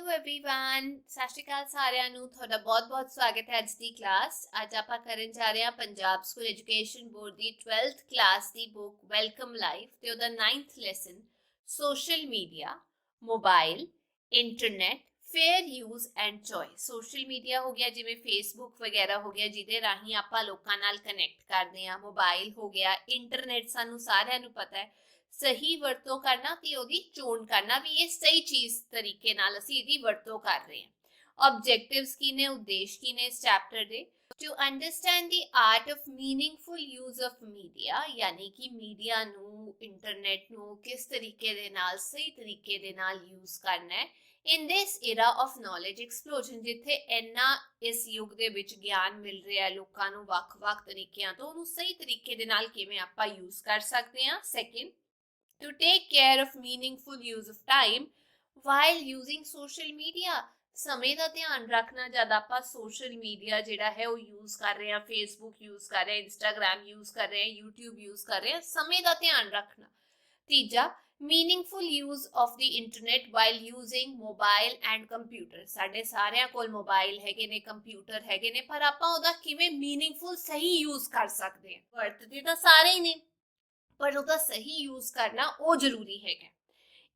Everyone सत श्री अकाल सारिਆਂ ਨੂੰ ਤੁਹਾਡਾ ਬਹੁਤ-ਬਹੁਤ ਸਵਾਗਤ ਹੈ ਅੱਜ ਦੀ ਕਲਾਸ। ਅੱਜ ਆਪਾਂ ਕਰਨ ਜਾ ਰਹੇ ਹਾਂ ਪੰਜਾਬ ਸਕੂਲ ਐਜੂਕੇਸ਼ਨ ਬੋਰਡ ਦੀ 12th ਕਲਾਸ ਦੀ ਬੁੱਕ ਵੈਲਕਮ ਲਾਈਫ ਤੇ ਉਹਦਾ 9th lesson social media mobile internet fair use and choice. Social media ਹੋ ਗਿਆ ਜਿਵੇਂ ਫੇਸਬੁੱਕ ਵਗੈਰਾ ਹੋ ਗਿਆ ਜਿਹਦੇ ਰਾਹੀਂ ਆਪਾਂ ਲੋਕਾਂ ਨਾਲ ਕਨੈਕਟ ਕਰਦੇ ਹਾਂ, ਮੋਬਾਈਲ ਹੋ ਗਿਆ, ਇੰਟਰਨੈਟ ਸਾਨੂੰ ਸਾਰਿਆਂ ਨੂੰ ਪਤਾ ਹੈ सही वरतों करना ते ओदी चोण करना भी ये सही चीज तरीके नाल असी इहदी वरतों कर रहे हैं। ऑब्जेक्टिव्स की ने उद्देश्य की ने इस चैप्टर दे to understand the art of meaningful use of media यानी कि मीडिया नू इंटरनेट नू किस तरीके दे नाल सही तरीके दे नाल यूज करना है in this era of knowledge explosion जिथे इन्ना इस युग दे विच ज्ञान मिल रहा है लोकां नू वख-वख तरीकिਆਂ ਤੋਂ ਉਹਨੂੰ सही तरीके दे नाल किवें आपां यूज कर सकते हैं। Second to take care of meaningful use of time while using social media समय ਦਾ ਧਿਆਨ ਰੱਖਣਾ ਜਦ ਆਪਾਂ ਸੋਸ਼ਲ ਮੀਡੀਆ ਜਿਹੜਾ ਹੈ ਉਹ ਯੂਜ਼ ਕਰ ਰਹੇ ਹਾਂ, ਫੇਸਬੁੱਕ ਯੂਜ਼ ਕਰ ਰਹੇ ਹਾਂ, ਇੰਸਟਾਗ੍ਰਾਮ ਯੂਜ਼ ਕਰ ਰਹੇ ਹਾਂ, YouTube ਯੂਜ਼ ਕਰ ਰਹੇ ਹਾਂ, ਸਮੇਂ ਦਾ ਧਿਆਨ ਰੱਖਣਾ। ਤੀਜਾ meaningful use of the internet while using mobile and computer। ਸਾਡੇ ਸਾਰਿਆਂ ਕੋਲ ਮੋਬਾਈਲ ਹੈਗੇ ਨੇ, ਕੰਪਿਊਟਰ ਹੈਗੇ ਨੇ, ਪਰ ਆਪਾਂ ਉਹਦਾ ਕਿਵੇਂ meaningful ਸਹੀ ਯੂਜ਼ ਕਰ ਸਕਦੇ ਹਾਂ। ਵਰਤਦੇ ਤਾਂ ਸਾਰੇ ਹੀ ਨੇ पर उसका सही यूज करना वो जरूरी है।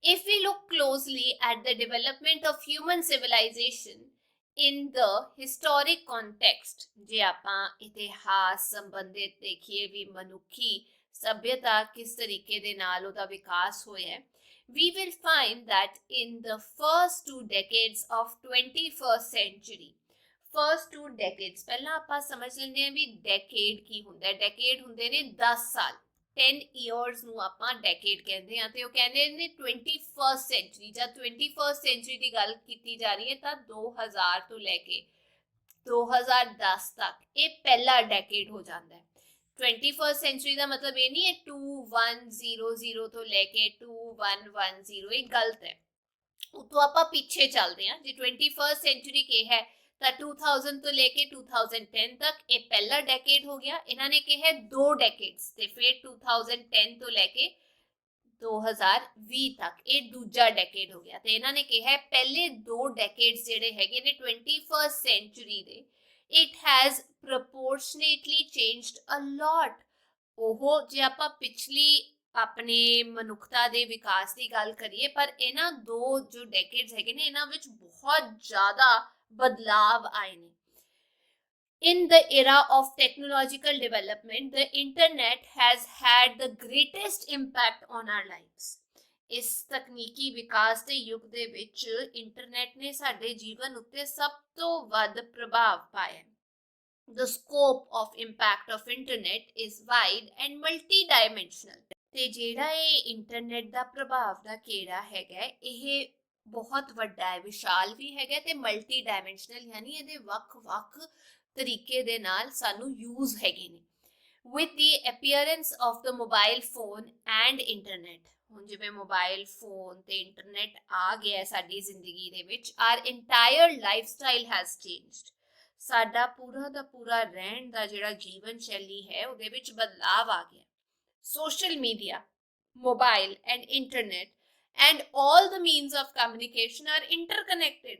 If we look closely at the development of human civilization in the historic context, जे आपां इतिहास संबंधित देखिए भी मनुखी सभ्यता किस तरीके दे नाल ओदा विकास होया है, we will find that in the first 2 decades of 21st century, first 2 decades पहला आपां समझ लेंदे हैं भी decade की हुंदा है। decade हुंदे ने 10 साल, 10 years ਨੂੰ ਆਪਾਂ ਡੈਕੇਡ ਕਹਿੰਦੇ ਆ ਤੇ ਉਹ ਕਹਿੰਦੇ ਨੇ 21st ਸੈਂਚੁਰੀ। ਜਦ 21st ਸੈਂਚੁਰੀ ਦੀ ਗੱਲ ਕੀਤੀ ਜਾ ਰਹੀ ਹੈ ਤਾਂ 2000 ਤੋਂ ਲੈ ਕੇ 2010 ਤੱਕ ਇਹ ਪਹਿਲਾ ਡੈਕੇਡ ਹੋ ਜਾਂਦਾ ਹੈ। 21st ਸੈਂਚੁਰੀ ਦਾ ਮਤਲਬ ਇਹ ਨਹੀਂ ਹੈ 2100 ਤੋਂ ਲੈ ਕੇ 2110, ਇਹ ਗਲਤ ਹੈ। ਉਤੋਂ ਆਪਾਂ ਪਿੱਛੇ ਚੱਲਦੇ ਹਾਂ। ਜੇ 21st ਸੈਂਚੁਰੀ ਕੀ ਹੈ ਤਾਂ 2000 ਤੋਂ ਲੈ ਕੇ 2010 ਤੱਕ ਇਹ ਪਹਿਲਾ ਡੈਕੇਡ ਹੋ ਗਿਆ। ਇਹਨਾਂ ਨੇ ਕਿਹਾ 2 ਡੈਕੇਡਸ ਤੇ ਫਿਰ 2010 ਤੋਂ ਲੈ ਕੇ 2020 ਤੱਕ ਇਹ ਦੂਜਾ ਡੈਕੇਡ ਹੋ ਗਿਆ। ਤੇ ਇਹਨਾਂ ਨੇ ਕਿਹਾ ਪਹਿਲੇ 2 ਡੈਕੇਡਸ ਜਿਹੜੇ ਹੈਗੇ ਨੇ 21st ਸੈਂਚੁਰੀ ਦੇ, ਇਟ ਹੈਜ਼ ਪ੍ਰੋਪੋਰਸ਼ਨੇਟਲੀ ਚੇਂਜਡ ਅ ਲੋਟ। ਉਹ ਜੇ ਆਪਾਂ ਪਿਛਲੀ ਆਪਣੇ ਮਨੁੱਖਤਾ ਦੇ ਵਿਕਾਸ ਦੀ ਗੱਲ ਕਰੀਏ, ਪਰ ਇਹਨਾਂ 2 ਜੋ ਡੈਕੇਡਸ ਹੈਗੇ ਨੇ ਇਹਨਾਂ ਵਿੱਚ ਬਹੁਤ ਜ਼ਿਆਦਾ बदलाव आए ने। In the era of technological development, the internet has had the greatest impact on our lives। इस तकनीकी विकास के युग दे विच इंटरनेट ने साडे जीवन उत्ते सब तो वध प्रभाव पाया। The scope of impact of internet is wide and multi-dimensional। ते जेड़ा ये इंटरनेट दा प्रभाव दा केड़ा हैगा ਇਹ बहुत वड्डा है, विशाल भी हैगा ते मल्टी डायमेंशनल यानी ਇਹਦੇ ਵੱਖ-ਵੱਖ ਤਰੀਕੇ ਦੇ ਨਾਲ ਸਾਨੂੰ ਯੂਜ਼ ਹੈਗੇ ਨੇ। with the appearance of the mobile phone and internet, ਹੁਣ ਜਿਵੇਂ ਮੋਬਾਈਲ ਫੋਨ ਤੇ ਇੰਟਰਨੈਟ ਆ ਗਿਆ ਸਾਡੀ ਜ਼ਿੰਦਗੀ ਦੇ ਵਿੱਚ, our entire lifestyle has changed। ਸਾਡਾ ਪੂਰਾ ਦਾ ਪੂਰਾ ਰਹਿਣ ਦਾ ਜਿਹੜਾ ਜੀਵਨ ਸ਼ੈਲੀ ਹੈ ਉਹਦੇ ਵਿੱਚ ਬਦਲਾਵ ਆ ਗਿਆ। social media, mobile and internet and all the means of communication are interconnected।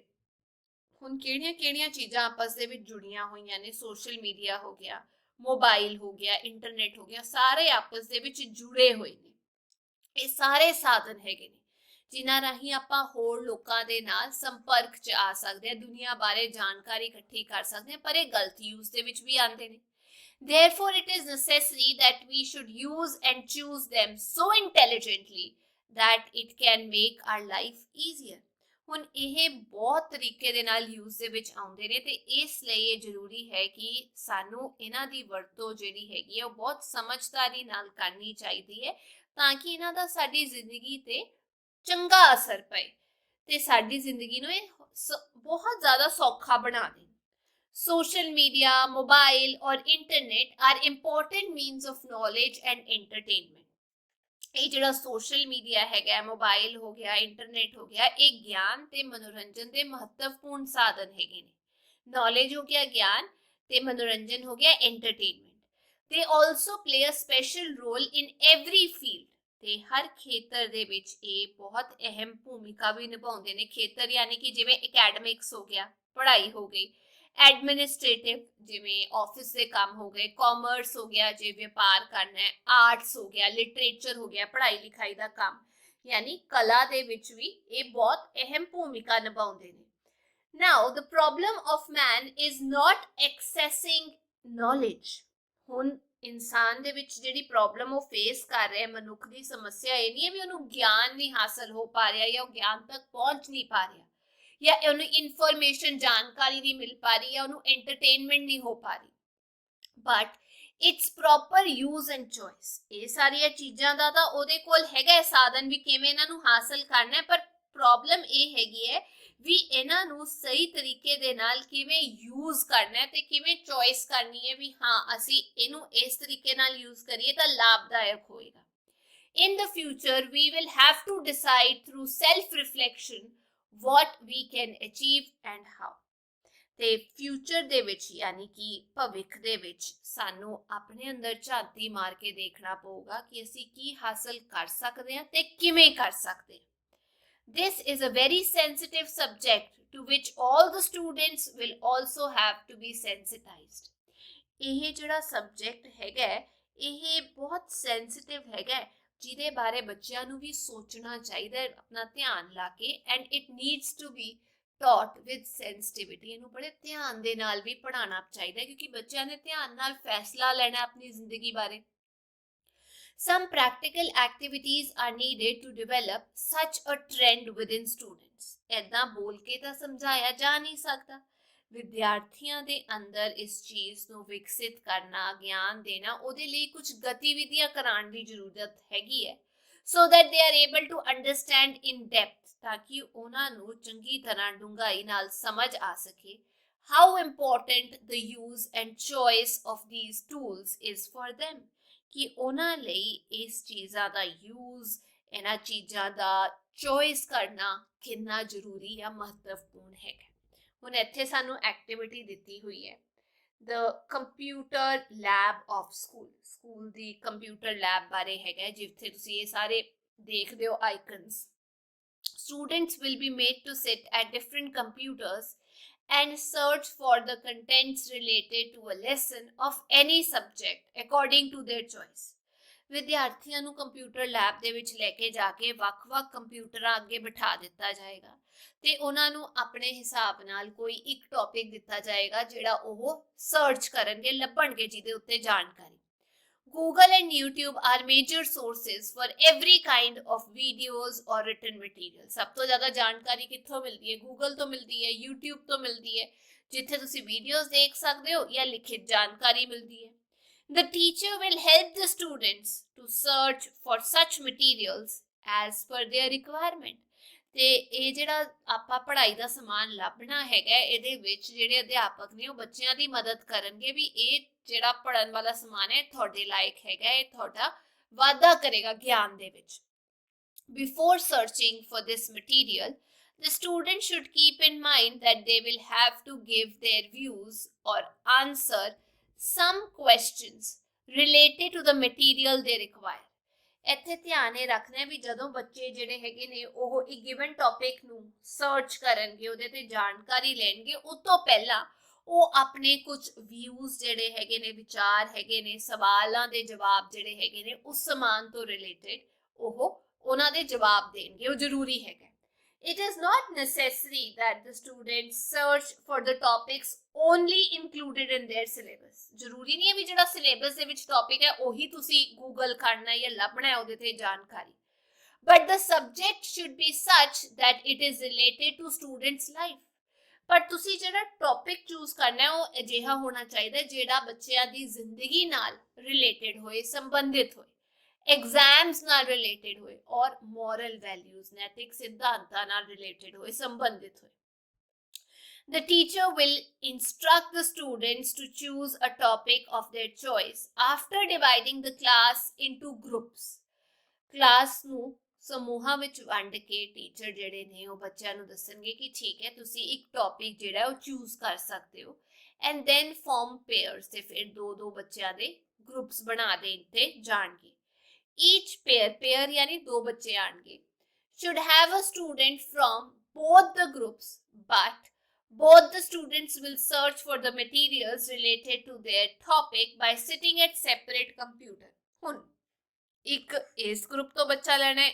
ਹੁਣ ਕਿਹੜੀਆਂ ਚੀਜ਼ਾਂ ਆਪਸ ਦੇ ਵਿੱਚ ਜੁੜੀਆਂ ਹੋਈਆਂ ਨੇ? ਸੋਸ਼ਲ ਮੀਡੀਆ ਹੋ ਗਿਆ, ਮੋਬਾਈਲ ਹੋ ਗਿਆ, ਇੰਟਰਨੈਟ ਹੋ ਗਿਆ, ਸਾਰੇ ਆਪਸ ਦੇ ਵਿੱਚ ਜੁੜੇ ਹੋਏ ਨੇ। ਇਹ ਸਾਰੇ ਸਾਧਨ ਹੈਗੇ ਨੇ ਜਿਨ੍ਹਾਂ ਰਾਹੀਂ ਆਪਾਂ ਹੋਰ ਲੋਕਾਂ ਦੇ ਨਾਲ ਸੰਪਰਕ 'ਚ ਆ ਸਕਦੇ ਹਾਂ, ਦੁਨੀਆ ਬਾਰੇ ਜਾਣਕਾਰੀ ਇਕੱਠੀ ਕਰ ਸਕਦੇ ਹਾਂ, ਪਰ ਇਹ ਗਲਤ ਯੂਜ਼ ਦੇ ਵਿੱਚ ਵੀ ਆਉਂਦੇ ਨੇ। Therefore, it is necessary that we should use and choose them so intelligently that it can make our life easier। ਹੁਣ ਇਹ ਬਹੁਤ ਤਰੀਕੇ ਦੇ ਨਾਲ ਯੂਜ਼ ਦੇ ਵਿੱਚ ਆਉਂਦੇ ਨੇ ਤੇ ਇਸ ਲਈ ਇਹ ਜ਼ਰੂਰੀ ਹੈ ਕਿ ਸਾਨੂੰ ਇਹਨਾਂ ਦੀ ਵਰਤੋਂ ਜਿਹੜੀ ਹੈਗੀ ਹੈ ਉਹ ਬਹੁਤ ਸਮਝਦਾਰੀ ਨਾਲ ਕਰਨੀ ਚਾਹੀਦੀ ਹੈ ਤਾਂ ਕਿ ਇਹਨਾਂ ਦਾ ਸਾਡੀ ਜ਼ਿੰਦਗੀ ਤੇ ਚੰਗਾ ਅਸਰ ਪਏ ਤੇ ਸਾਡੀ ਜ਼ਿੰਦਗੀ ਨੂੰ ਇਹ ਬਹੁਤ ਜ਼ਿਆਦਾ ਸੌਖਾ ਬਣਾ ਦੇ। Social media, mobile और internet are important means of knowledge and entertainment। ਇਹ ਜਿਹੜਾ ਸੋਸ਼ਲ ਮੀਡੀਆ ਹੈਗਾ, ਮੋਬਾਈਲ ਹੋ ਗਿਆ, ਇੰਟਰਨੈਟ ਹੋ ਗਿਆ, ਇਹ ਗਿਆਨ ਤੇ ਮਨੋਰੰਜਨ ਦੇ ਮਹੱਤਵਪੂਰਨ ਸਾਧਨ ਹੈਗੇ ਨੇ। ਨੌਲੇਜ ਹੋ ਗਿਆ ਗਿਆਨ ਤੇ ਮਨੋਰੰਜਨ ਹੋ ਗਿਆ entertainment. They also play a special role in every field। ਤੇ ਹਰ ਖੇਤਰ ਦੇ ਵਿੱਚ ਇਹ ਬਹੁਤ ਅਹਿਮ ਭੂਮਿਕਾ ਵੀ ਨਿਭਾਉਂਦੇ ਨੇ। ਖੇਤਰ ਯਾਨੀ ਕਿ ਜਿਵੇਂ ਅਕੈਡਮਿਕਸ ਹੋ ਗਿਆ, ਪੜ੍ਹਾਈ ਹੋ ਗਈ, ਐਡਮਿਨਿਸਟ੍ਰੇਟਿਵ ਜਿਵੇਂ ਆਫਿਸ ਦੇ ਕੰਮ ਹੋ ਗਏ, ਕਾਮਰਸ ਹੋ ਗਿਆ ਜੇ ਵਪਾਰ ਕਰਨਾ ਹੈ, ਆਰਟਸ ਹੋ ਗਿਆ, ਲਿਟਰੇਚਰ ਹੋ ਗਿਆ ਪੜ੍ਹਾਈ ਲਿਖਾਈ ਦਾ ਕੰਮ, ਯਾਨੀ ਕਲਾ ਦੇ ਵਿੱਚ ਵੀ ਇਹ ਬਹੁਤ ਅਹਿਮ ਭੂਮਿਕਾ ਨਿਭਾਉਂਦੇ ਨੇ। Now the problem of man is not accessing knowledge. ਹੁਣ ਇਨਸਾਨ ਦੇ ਵਿੱਚ ਜਿਹੜੀ ਪ੍ਰੋਬਲਮ ਉਹ ਫੇਸ ਕਰ ਰਿਹਾ, ਮਨੁੱਖ ਦੀ ਸਮੱਸਿਆ ਇਹ ਨਹੀਂ ਹੈ ਵੀ ਉਹਨੂੰ ਗਿਆਨ ਨਹੀਂ ਹਾਸਲ ਹੋ ਪਾ ਰਿਹਾ ਜਾਂ ਉਹ ਗਿਆਨ ਤੱਕ ਪਹੁੰਚ ਨਹੀਂ ਪਾ ਰਿਹਾ ਜਾਂ ਉਹਨੂੰ ਇਨਫੋਰਮੇਸ਼ਨ ਜਾਣਕਾਰੀ ਨਹੀਂ ਮਿਲ ਪਾ ਰਹੀ ਜਾਂ ਉਹਨੂੰ ਐਂਟਰਟੇਨਮੈਂਟ ਨਹੀਂ ਹੋ ਪਾ ਰਹੀ, but it's proper use and choice. ਇਹ ਸਾਰੀਆਂ ਚੀਜ਼ਾਂ ਦਾ ਤਾਂ ਉਹਦੇ ਕੋਲ ਹੈਗਾ ਸਾਧਨ ਵੀ ਕਿਵੇਂ ਇਹਨਾਂ ਨੂੰ ਹਾਸਲ ਕਰਨਾ ਹੈ, ਪਰ ਪ੍ਰੋਬਲਮ ਇਹ ਹੈਗੀ ਹੈ ਵੀ ਇਹਨਾਂ ਨੂੰ ਸਹੀ ਤਰੀਕੇ ਦੇ ਨਾਲ ਕਿਵੇਂ ਯੂਜ਼ ਕਰਨਾ ਹੈ ਤੇ ਕਿਵੇਂ ਚੋਇਸ ਕਰਨੀ ਹੈ ਵੀ ਹਾਂ ਅਸੀਂ ਇਹਨੂੰ ਇਸ ਤਰੀਕੇ ਨਾਲ ਯੂਜ਼ ਕਰੀਏ ਤਾਂ ਲਾਭਦਾਇਕ ਹੋਏਗਾ। In the future, we will have to decide through self-reflection what we can achieve and how. ਤੇ ਫਿਊਚਰ ਦੇ ਵਿੱਚ ਯਾਨੀ ਕਿ ਭਵਿੱਖ ਦੇ ਵਿੱਚ ਸਾਨੂੰ ਆਪਣੇ ਅੰਦਰ ਝਾਤੀ ਮਾਰ ਕੇ ਦੇਖਣਾ ਪਊਗਾ ਕਿ ਅਸੀਂ ਕੀ ਹਾਸਲ ਕਰ ਸਕਦੇ ਹਾਂ ਤੇ ਕਿਵੇਂ ਕਰ ਸਕਦੇ ਹਾਂ। This is a very sensitive subject to which all the students will also have to be sensitized. ਇਹ ਜਿਹੜਾ ਸਬਜੈਕਟ ਹੈਗਾ ਇਹ ਬਹੁਤ ਸੈਂਸਿਟਿਵ ਹੈਗਾ ਜਿਹਦੇ ਬਾਰੇ ਬੱਚਿਆਂ ਨੂੰ ਵੀ ਸੋਚਣਾ ਚਾਹੀਦਾ ਹੈ ਆਪਣਾ ਧਿਆਨ ਲਾ ਕੇ, and it needs to be taught with sensitivity. ਇਹਨੂੰ ਬੜੇ ਧਿਆਨ ਦੇ ਨਾਲ ਵੀ ਪੜ੍ਹਾਉਣਾ ਚਾਹੀਦਾ ਕਿਉਂਕਿ ਬੱਚਿਆਂ ਨੇ ਧਿਆਨ ਨਾਲ ਫੈਸਲਾ ਲੈਣਾ ਆਪਣੀ ਜ਼ਿੰਦਗੀ ਬਾਰੇ। Some practical activities are needed to develop such a trend within students. ਏਦਾਂ ਬੋਲ ਕੇ ਤਾਂ ਸਮਝਾਇਆ ਜਾ ਨਹੀਂ ਸਕਦਾ। ਵਿਦਿਆਰਥੀਆਂ ਦੇ ਅੰਦਰ ਇਸ ਚੀਜ਼ ਨੂੰ ਵਿਕਸਿਤ ਕਰਨਾ, ਗਿਆਨ ਦੇਣਾ, ਉਹਦੇ ਲਈ ਕੁਝ ਗਤੀਵਿਧੀਆਂ ਕਰਾਉਣ ਦੀ ਜ਼ਰੂਰਤ ਹੈਗੀ ਹੈ so that they are able to understand in depth, ਤਾਂ ਕਿ ਉਹਨਾਂ ਨੂੰ ਚੰਗੀ ਤਰ੍ਹਾਂ ਡੂੰਘਾਈ ਨਾਲ ਸਮਝ ਆ ਸਕੇ how important the use and choice of these tools is for them, ਕਿ ਉਹਨਾਂ ਲਈ ਇਸ ਚੀਜ਼ਾਂ ਦਾ ਯੂਜ਼, ਇਹਨਾਂ ਚੀਜ਼ਾਂ ਦਾ ਚੋਇਸ ਕਰਨਾ ਕਿੰਨਾ ਜ਼ਰੂਰੀ ਜਾਂ ਮਹੱਤਵਪੂਰਨ ਹੈਗਾ। ਹੁਣ ਇੱਥੇ ਸਾਨੂੰ ਐਕਟੀਵਿਟੀ ਦਿੱਤੀ ਹੋਈ ਹੈ ਦ computer lab of school the computer lab ਬਾਰੇ ਹੈਗਾ ਜਿੱਥੇ ਤੁਸੀਂ ਇਹ ਸਾਰੇ ਦੇਖਦੇ ਹੋ icons. Students will be made to sit at different computers and search for the contents related to a lesson of any subject according to their choice. ਵਿਦਿਆਰਥੀਆਂ ਨੂੰ ਕੰਪਿਊਟਰ ਲੈਬ ਦੇ ਵਿੱਚ ਲੈ ਕੇ ਜਾ ਕੇ ਵੱਖ-ਵੱਖ ਕੰਪਿਊਟਰਾਂ ਅੱਗੇ ਬਿਠਾ ਦਿੱਤਾ ਜਾਏਗਾ ਤੇ ਉਹਨਾਂ ਨੂੰ ਆਪਣੇ ਹਿਸਾਬ ਨਾਲ ਕੋਈ ਇੱਕ ਟੌਪਿਕ ਦਿੱਤਾ ਜਾਏਗਾ ਜਿਹੜਾ ਉਹ ਸਰਚ ਕਰਨਗੇ, ਲੱਭਣਗੇ ਜਿਹਦੇ ਉੱਤੇ ਜਾਣਕਾਰੀ। Google and YouTube are major sources for every kind of videos or written material. ਸਭ ਤੋਂ ਜ਼ਿਆਦਾ ਜਾਣਕਾਰੀ ਕਿੱਥੋਂ ਮਿਲਦੀ ਹੈ? Google ਤੋਂ ਮਿਲਦੀ ਹੈ, YouTube ਤੋਂ ਮਿਲਦੀ ਹੈ, ਜਿੱਥੇ ਤੁਸੀਂ ਵੀਡੀਓਜ਼ ਦੇਖ ਸਕਦੇ ਹੋ ਜਾਂ ਲਿਖਿਤ ਜਾਣਕਾਰੀ ਮਿਲਦੀ ਹੈ। The teacher will help the students to search for such materials as per their requirement. ਤੇ ਇਹ ਜਿਹੜਾ ਆਪਾਂ ਪੜ੍ਹਾਈ ਦਾ ਸਮਾਨ ਲੱਭਣਾ ਹੈਗਾ ਇਹਦੇ ਵਿੱਚ ਜਿਹੜੇ ਅਧਿਆਪਕ ਨੇ ਉਹ ਬੱਚਿਆਂ ਦੀ ਮਦਦ ਕਰਨਗੇ ਵੀ ਇਹ ਜਿਹੜਾ ਪੜ੍ਹਨ ਵਾਲਾ ਸਮਾਨ ਹੈ ਤੁਹਾਡੇ ਲਾਇਕ ਹੈਗਾ, ਇਹ ਤੁਹਾਡਾ ਵਾਧਾ ਕਰੇਗਾ ਗਿਆਨ ਦੇ ਵਿੱਚ। Before searching for this material, the student should keep in mind that they will have to give their views or answer some questions related to the material they require. ਇੱਥੇ ਧਿਆਨ ਇਹ ਰੱਖਣਾ ਵੀ ਜਦੋਂ ਬੱਚੇ ਜਿਹੜੇ ਹੈਗੇ ਨੇ ਉਹ ਇੱਕ ਗਿਵਨ ਟੌਪਿਕ ਨੂੰ ਸਰਚ ਕਰਨਗੇ, ਉਹਦੇ ਤੇ ਜਾਣਕਾਰੀ ਲੈਣਗੇ, ਉਸ ਤੋਂ ਪਹਿਲਾਂ ਉਹ ਆਪਣੇ ਕੁਝ ਵਿਊਜ਼ ਜਿਹੜੇ ਹੈਗੇ ਨੇ, ਵਿਚਾਰ ਹੈਗੇ ਨੇ, ਸਵਾਲਾਂ ਦੇ ਜਵਾਬ ਜਿਹੜੇ ਹੈਗੇ ਨੇ ਉਸ ਸਮਾਨ ਤੋਂ ਰਿਲੇਟਡ ਉਹ ਉਹਨਾਂ ਦੇ ਜਵਾਬ ਦੇਣਗੇ, ਉਹ ਜ਼ਰੂਰੀ ਹੈਗਾ। It is not necessary that the students search for the topics only included in their syllabus. ਜ਼ਰੂਰੀ ਨਹੀਂ ਹੈ ਵੀ ਜਿਹੜਾ ਸਿਲੇਬਸ ਦੇ ਵਿੱਚ ਟੌਪਿਕ ਹੈ ਉਹੀ ਤੁਸੀਂ ਗੂਗਲ ਕਰਨਾ ਜਾਂ ਲੱਭਣਾ ਹੈ ਉਹਦੇ ਤੇ ਜਾਣਕਾਰੀ। But the subject should be such that it is related to students' life. ਪਰ ਤੁਸੀਂ ਜਿਹੜਾ ਟੌਪਿਕ ਚੂਜ਼ ਕਰਨਾ ਹੈ ਉਹ ਅਜਿਹਾ ਹੋਣਾ ਚਾਹੀਦਾ ਜਿਹੜਾ ਬੱਚਿਆਂ ਦੀ ਜ਼ਿੰਦਗੀ ਨਾਲ ਰਿਲੇਟਡ ਹੋਏ, ਸੰਬੰਧਿਤ ਹੋਏ, ਐਗਜ਼ਾਮਸ ਨਾਲ ਰਿਲੇਟਡ ਹੋਏ ਔਰ ਮੋਰਲ ਵੈਲਿਊਜ਼, ਨੈਤਿਕ ਸਿਧਾਂਤਾਂ ਨਾਲ ਰਿਲੇਟਡ ਹੋਏ, ਸੰਬੰਧਿਤ ਹੋਏ। The teacher will instruct the students to choose a topic of their choice after dividing the class into groups. Class ਨੂੰ ਸਮੂਹਾਂ ਵਿੱਚ ਵੰਡ ਕੇ ਟੀਚਰ ਜਿਹੜੇ ਨੇ ਉਹ ਬੱਚਿਆਂ ਨੂੰ ਦੱਸਣਗੇ ਕਿ ਠੀਕ ਹੈ ਤੁਸੀਂ ਇੱਕ ਟੌਪਿਕ ਜਿਹੜਾ ਉਹ ਚੂਜ਼ ਕਰ ਸਕਦੇ ਹੋ ਐਂਡ ਦੈਨ ਫਾਰਮ ਪੇਅਰਸ, ਤੇ ਫਿਰ ਦੋ ਬੱਚਿਆਂ ਦੇ ਗਰੁੱਪਸ ਬਣਾ ਦੇ ਤੇ ਜਾਣਗੇ। ईच पेयर यानी 2 बच्चे आएंगे, should have a student from both the groups, but both the students will search for the materials related to their topic by sitting at separate computer. ਹੁਣ ਇੱਕ ਇਸ ਗਰੁੱਪ ਤੋਂ ਬੱਚਾ ਲੈਣਾ ਹੈ,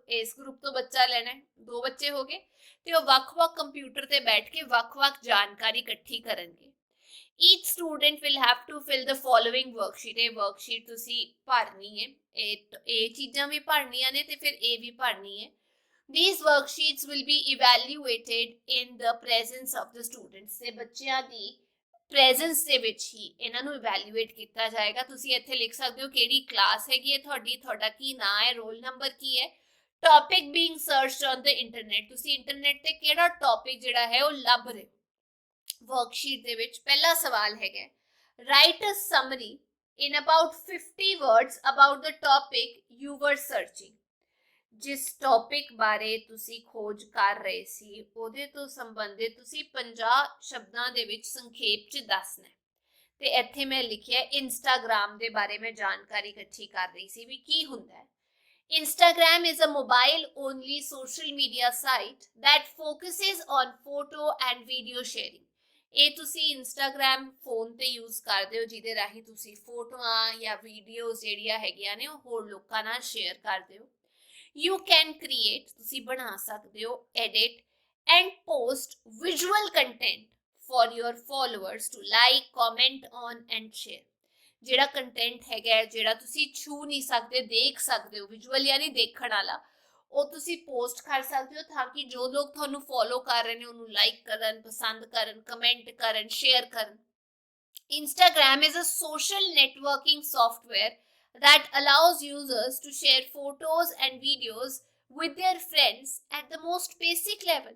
ਇਸ ਗਰੁੱਪ ਤੋਂ ਬੱਚਾ ਲੈਣਾ ਹੈ, 2 ਬੱਚੇ ਹੋ ਗਏ ਤੇ ਉਹ ਵੱਖ-ਵੱਖ ਕੰਪਿਊਟਰ ਤੇ ਬੈਠ ਕੇ ਵੱਖ-ਵੱਖ ਜਾਣਕਾਰੀ ਇਕੱਠੀ ਕਰਨਗੇ। each student will have to fill the following worksheet. ਇਹ worksheet ਤੁਸੀਂ ਭਰਨੀ ਹੈ, ਇਹ ਚੀਜ਼ਾਂ ਵੀ ਭਰਨੀਆਂ ਨੇ ਤੇ ਫਿਰ ਇਹ ਵੀ ਭਰਨੀ ਹੈ। These worksheets will be evaluated in the presence of the students. ਤੇ ਬੱਚਿਆਂ ਦੀ ਪ੍ਰੈਜ਼ੈਂਸ ਦੇ ਵਿੱਚ ਹੀ ਇਹਨਾਂ ਨੂੰ ਇਵੈਲੂਏਟ ਕੀਤਾ ਜਾਏਗਾ। ਤੁਸੀਂ ਇੱਥੇ ਲਿਖ ਸਕਦੇ ਹੋ ਕਿਹੜੀ ਕਲਾਸ ਹੈਗੀ ਹੈ ਤੁਹਾਡੀ, ਤੁਹਾਡਾ ਕੀ ਨਾਂ ਹੈ, ਰੋਲ ਨੰਬਰ ਕੀ ਹੈ। Topic being searched on the internet, ਤੁਸੀਂ ਇੰਟਰਨੈਟ ਤੇ ਕਿਹੜਾ ਟੌਪਿਕ ਜਿਹੜਾ ਹੈ ਉਹ ਲੱਭ ਰਹੇ। ਵਰਕਸ਼ੀਟ ਦੇ ਵਿੱਚ ਪਹਿਲਾ ਸਵਾਲ ਹੈਗਾ, write a summary in about 50 words about the topic you were searching. ਜਿਸ ਟੌਪਿਕ ਬਾਰੇ ਤੁਸੀਂ ਖੋਜ ਕਰ ਰਹੇ ਸੀ ਉਹਦੇ ਤੋਂ ਸੰਬੰਧਿਤ ਤੁਸੀਂ 50 ਸ਼ਬਦਾਂ ਦੇ ਵਿੱਚ ਸੰਖੇਪ 'ਚ ਦੱਸਣਾ। ਤੇ ਇੱਥੇ ਮੈਂ ਲਿਖਿਆ ਇੰਸਟਾਗ੍ਰਾਮ ਦੇ ਬਾਰੇ ਮੈਂ ਜਾਣਕਾਰੀ ਇਕੱਠੀ ਕਰ ਰਹੀ ਸੀ ਵੀ ਕੀ ਹੁੰਦਾ ਹੈ। Instagram is a mobile only social media site that focuses on photo and video sharing. ਇਹ ਤੁਸੀਂ ਇੰਸਟਾਗ੍ਰਾਮ ਫੋਨ ਤੇ ਯੂਜ਼ ਕਰਦੇ ਹੋ ਜਿਹਦੇ ਰਾਹੀਂ ਤੁਸੀਂ ਫੋਟੋਆਂ ਜਾਂ ਵੀਡੀਓਜ਼ ਜਿਹੜੀਆਂ ਹੈਗੀਆਂ ਨੇ ਉਹ ਹੋਰ ਲੋਕਾਂ ਨਾਲ ਸ਼ੇਅਰ ਕਰਦੇ ਹੋ। You can create, ਤੁਸੀਂ ਬਣਾ ਸਕਦੇ ਹੋ, edit and post visual content for your followers to like, comment on and share. ਜਿਹੜਾ ਕੰਟੈਂਟ ਹੈਗਾ ਜਿਹੜਾ ਤੁਸੀਂ ਛੂ ਨਹੀਂ ਸਕਦੇ, ਦੇਖ ਸਕਦੇ ਹੋ, ਵਿਜ਼ੂਅਲ ਯਾਨੀ ਦੇਖਣ ਵਾਲਾ, ਉਹ ਤੁਸੀਂ ਪੋਸਟ ਕਰ ਸਕਦੇ ਹੋ ਤਾਂ ਕਿ ਜੋ ਲੋਕ ਤੁਹਾਨੂੰ ਫੋਲੋ ਕਰ ਰਹੇ ਨੇ ਉਹਨੂੰ ਲਾਈਕ ਕਰਨ, ਪਸੰਦ ਕਰਨ, ਕਮੈਂਟ ਕਰਨ, ਸ਼ੇਅਰ ਕਰਨ। Instagram is a social networking software that allows users to share photos and videos with their friends at the most basic level.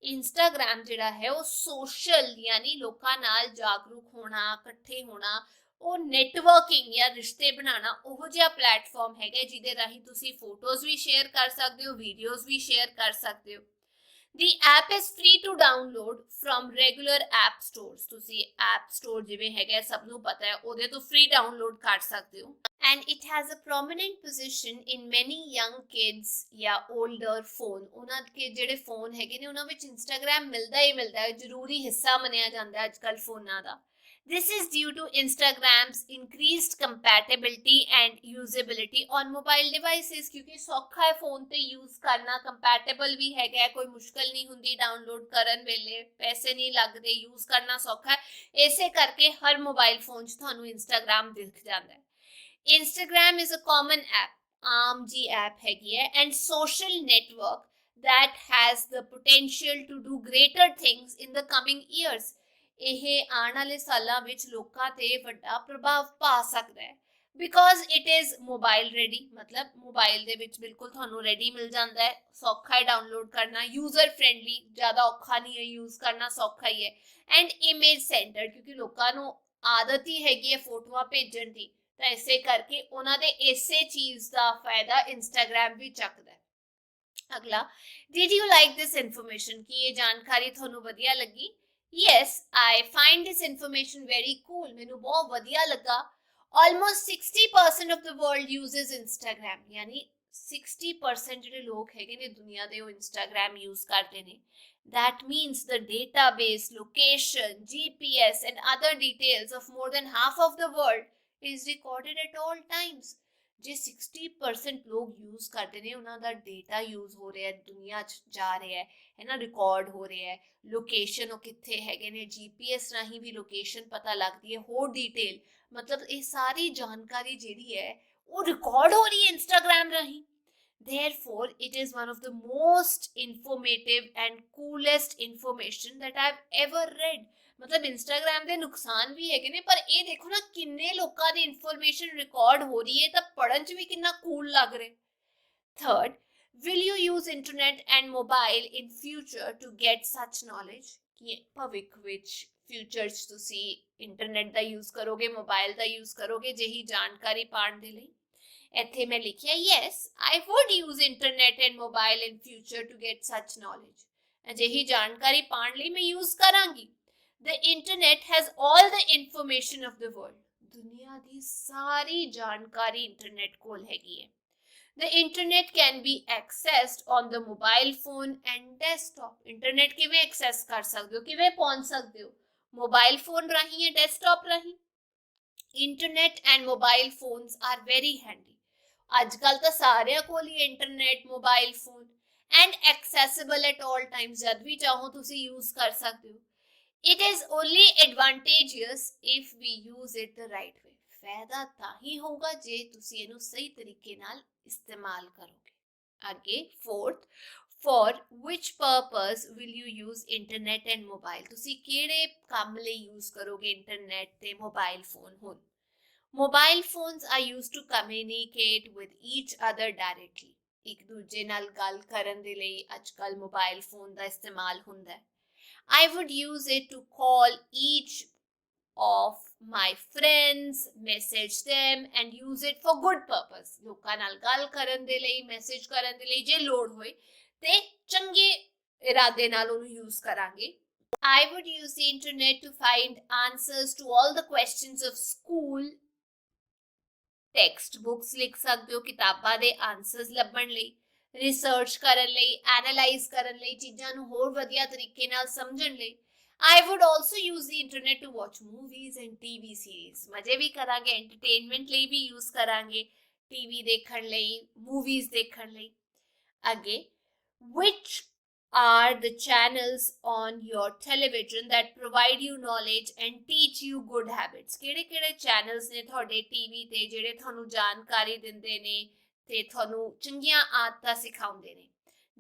Instagram ਜਿਹੜਾ ਹੈ ਉਹ ਸੋਸ਼ਲ ਯਾਨੀ ਲੋਕਾਂ ਨਾਲ ਜਾਗਰੂਕ ਹੋਣਾ, ਇਕੱਠੇ ਹੋਣਾ, ਉਹ ਨੈਟਵਰਕਿੰਗ ਜਾਂ ਰਿਸ਼ਤੇ ਬਣਾਉਣਾ ਉਹ ਜਿਹਾ ਪਲੇਟਫਾਰਮ ਹੈਗਾ ਜਿਹਦੇ ਰਾਹੀਂ ਤੁਸੀਂ ਫੋਟੋਜ਼ ਵੀ ਸ਼ੇਅਰ ਕਰ ਸਕਦੇ ਹੋ, ਵੀਡੀਓਜ਼ ਵੀ ਸ਼ੇਅਰ ਕਰ ਸਕਦੇ ਹੋ। The app is free to download from regular app stores. ਤੁਸੀਂ app store ਜਿਵੇਂ ਹੈਗਾ ਸਭ ਨੂੰ ਪਤਾ ਹੈ ਉਹਦੇ ਤੋਂ free download ਕਰ ਸਕਦੇ ਹੋ। And it has a prominent position in many young kids ਜਾਂ older phone. ਉਹਨਾਂ ਦੇ ਜਿਹੜੇ ਫੋਨ ਹੈਗੇ ਨੇ ਉਹਨਾਂ ਵਿੱਚ Instagram ਮਿਲਦਾ ਹੀ ਮਿਲਦਾ ਹੈ, ਜ਼ਰੂਰੀ ਹਿੱਸਾ ਮੰਨਿਆ ਜਾਂਦਾ ਅੱਜ ਕੱਲ੍ਹ ਫੋਨਾਂ ਦਾ। This is due to Instagram's increased compatibility and usability on mobile devices. क्योंकि सौखा है फोन ते यूज करना, compatible भी है, कोई मुश्किल नहीं हुंदी डाउनलोड करन वेले, पैसे नहीं लगते, यूज करना सौखा है। इसे करके हर मोबाइल फोन च तुहानू Instagram दिख जाता है। Instagram is a common app, आम जी ऐप हैगी है, and social network that has the potential to do greater things in the coming years. ਇਹ ਆਉਣ ਵਾਲੇ ਸਾਲਾਂ ਵਿੱਚ ਲੋਕਾਂ ਤੇ ਵੱਡਾ ਪ੍ਰਭਾਵ ਪਾ ਸਕਦਾ ਹੈ because it is mobile ready, ਮਤਲਬ ਮੋਬਾਈਲ ਦੇ ਵਿੱਚ ਬਿਲਕੁਲ ਤੁਹਾਨੂੰ ਰੈਡੀ ਮਿਲ ਜਾਂਦਾ ਹੈ, ਸੌਖਾ ਹੈ ਡਾਊਨਲੋਡ ਕਰਨਾ, ਯੂਜ਼ਰ ਫ੍ਰੈਂਡਲੀ, ਜ਼ਿਆਦਾ ਔਖਾ ਨਹੀਂ ਹੈ ਯੂਜ਼ ਕਰਨਾ, ਸੌਖਾ ਹੀ ਹੈ। ਐਂਡ ਇਮੇਜ ਸੈਂਟਰ, ਕਿਉਂਕਿ ਲੋਕਾਂ ਨੂੰ ਆਦਤ ਹੀ ਹੈਗੀ ਹੈ ਫੋਟੋਆਂ ਭੇਜਣ ਦੀ, ਤਾਂ ਇਸੇ ਕਰਕੇ ਉਹਨਾਂ ਦੇ ਇਸੇ ਚੀਜ਼ ਦਾ ਫਾਇਦਾ ਇੰਸਟਾਗ੍ਰਾਮ ਵੀ ਚੱਕਦਾ ਹੈ। ਅਗਲਾ, did you like this information, ਕੀ ਇਹ ਜਾਣਕਾਰੀ ਤੁਹਾਨੂੰ ਵਧੀਆ ਲੱਗੀ? Yes, I find this information very cool. मैनू बहुत वधिया लगा। Almost 60% of the world uses Instagram. यानी 60% ਜਿਹੜੇ ਲੋਕ ਹੈਗੇ ਨੇ ਦੁਨੀਆ ਦੇ ਉਹ Instagram use ਕਰਦੇ ਨੇ। That means the database, location, GPS and other details of more than half of the world is recorded at all times. ਜੇ 60% ਲੋਕ ਯੂਜ਼ ਕਰਦੇ ਨੇ ਉਹਨਾਂ ਦਾ ਡੇਟਾ ਯੂਜ਼ ਹੋ ਰਿਹਾ, ਦੁਨੀਆ 'ਚ ਜਾ ਰਿਹਾ ਹੈ ਨਾ, ਰਿਕਾਰਡ ਹੋ ਰਿਹਾ ਹੈ, ਲੋਕੇਸ਼ਨ ਉਹ ਕਿੱਥੇ ਹੈਗੇ ਨੇ, GPS ਰਾਹੀਂ ਵੀ ਲੋਕੇਸ਼ਨ ਪਤਾ ਲੱਗਦੀ ਹੈ, ਹੋਰ ਡਿਟੇਲ, ਮਤਲਬ ਇਹ ਸਾਰੀ ਜਾਣਕਾਰੀ ਜਿਹੜੀ ਹੈ ਉਹ ਰਿਕਾਰਡ ਹੋ ਰਹੀ ਹੈ ਇੰਸਟਾਗ੍ਰਾਮ ਰਾਹੀਂ। Therefore, it is one of the most informative and coolest information that I've ever read. मतलब इंस्टाग्राम ਦੇ ਨੁਕਸਾਨ ਵੀ ਹੈਗੇ ਨੇ, ਪਰ ਇਹ ਦੇਖੋ ਨਾ ਕਿੰਨੇ ਲੋਕਾਂ ਦੀ ਇਨਫੋਰਮੇਸ਼ਨ ਰਿਕਾਰਡ ਹੋ ਰਹੀ ਹੈ ਤਾਂ ਪੜਨ 'ਚ ਵੀ ਕਿੰਨਾ ਕੂਲ ਲੱਗ ਰਿਹਾ। Third, will you use internet and mobile in future to get such knowledge? ਕਿ ਭਵਿੱਖ ਵਿੱਚ ਫਿਊਚਰ 'ਚ ਤੁਸੀਂ ਇੰਟਰਨੈਟ ਦਾ ਯੂਜ਼ ਕਰੋਗੇ, ਮੋਬਾਈਲ ਦਾ ਯੂਜ਼ ਕਰੋਗੇ ਜਿਹੀ ਜਾਣਕਾਰੀ ਪਾਉਣ ਦੇ ਲਈ? ਇੱਥੇ ਮੈਂ ਲਿਖਿਆ yes, I would use internet and mobile in future to get such knowledge. ਅਜਿਹੀ ਜਾਣਕਾਰੀ ਪਾਉਣ ਲਈ ਮੈਂ ਯੂਜ਼ ਕਰਾਂਗੀ। The internet has all the information of the world. दुनिया दी सारी जानकारी इंटरनेट कोल हैगी है। The internet can be accessed on the mobile phone and desktop. Internet किवें एक्सेस कर सकते हो, किवें पहुंच सकते हो? मोबाइल फोन राही या डेस्कटॉप राही। Internet and mobile phones are very handy. अजकल तो सारिਆਂ ਕੋਲ ही internet mobile phone and accessible at all times, जब भी चाहो तुसी यूज कर सकते हो। It is only advantageous if we use it the right way. फायदा ਤਾਂ ਹੀ ਹੋਊਗਾ ਜੇ ਤੁਸੀਂ ਇਹਨੂੰ ਸਹੀ ਤਰੀਕੇ ਨਾਲ ਇਸਤੇਮਾਲ ਕਰੋਗੇ। ਅੱਗੇ fourth, for which purpose will you use internet and mobile? ਤੁਸੀਂ ਕਿਹੜੇ ਕੰਮ ਲਈ use ਕਰੋਗੇ ਇੰਟਰਨੈਟ ਤੇ ਮੋਬਾਈਲ ਫੋਨ? ਹੁਣ mobile phones are used to communicate with each other directly. ਇੱਕ ਦੂਜੇ ਨਾਲ ਗੱਲ ਕਰਨ ਦੇ ਲਈ ਅੱਜਕੱਲ ਮੋਬਾਈਲ ਫੋਨ ਦਾ ਇਸਤੇਮਾਲ ਹੁੰਦਾ ਹੈ। I would use it to call each of my friends, message them and use it for good purpose. ਲੋਕਾਂ ਨਾਲ ਗੱਲ ਕਰਨ ਦੇ ਲਈ, ਮੈਸੇਜ ਕਰਨ ਦੇ ਲਈ ਜੇ ਲੋੜ ਹੋਏ ਤੇ ਚੰਗੇ ਇਰਾਦੇ ਨਾਲ ਉਹਨੂੰ ਯੂਜ਼ ਕਰਾਂਗੇ। I would use the internet to find answers to all the questions of school. Text books ਲਿਖ ਸਕਦੇ ਹੋ, ਕਿਤਾਬਾਂ ਦੇ ਆਨਸਰਸ ਲੱਭਣ ਲਈ, ਰਿਸਰਚ ਕਰਨ ਲਈ, ਐਨਾਲਾਈਜ਼ ਕਰਨ ਲਈ, ਚੀਜ਼ਾਂ ਨੂੰ ਹੋਰ ਵਧੀਆ ਤਰੀਕੇ ਨਾਲ ਸਮਝਣ ਲਈ। I would also use the internet to watch movies and TV series. ਮਜ਼ੇ ਵੀ ਕਰਾਂਗੇ, ਐਂਟਰਟੇਨਮੈਂਟ ਲਈ ਵੀ ਯੂਜ਼ ਕਰਾਂਗੇ, ਟੀਵੀ ਦੇਖਣ ਲਈ, ਮੂਵੀਜ਼ ਦੇਖਣ ਲਈ। ਅੱਗੇ which are the channels on your television that provide you knowledge and teach you good habits? ਕਿਹੜੇ ਚੈਨਲਸ ਨੇ ਤੁਹਾਡੇ ਟੀਵੀ ਤੇ ਜਿਹੜੇ ਤੁਹਾਨੂੰ ਜਾਣਕਾਰੀ ਦਿੰਦੇ ਨੇ ਤੇ ਤੁਹਾਨੂੰ ਚੰਗੀਆਂ ਆਦਤਾਂ ਸਿਖਾਉਂਦੇ ਨੇ?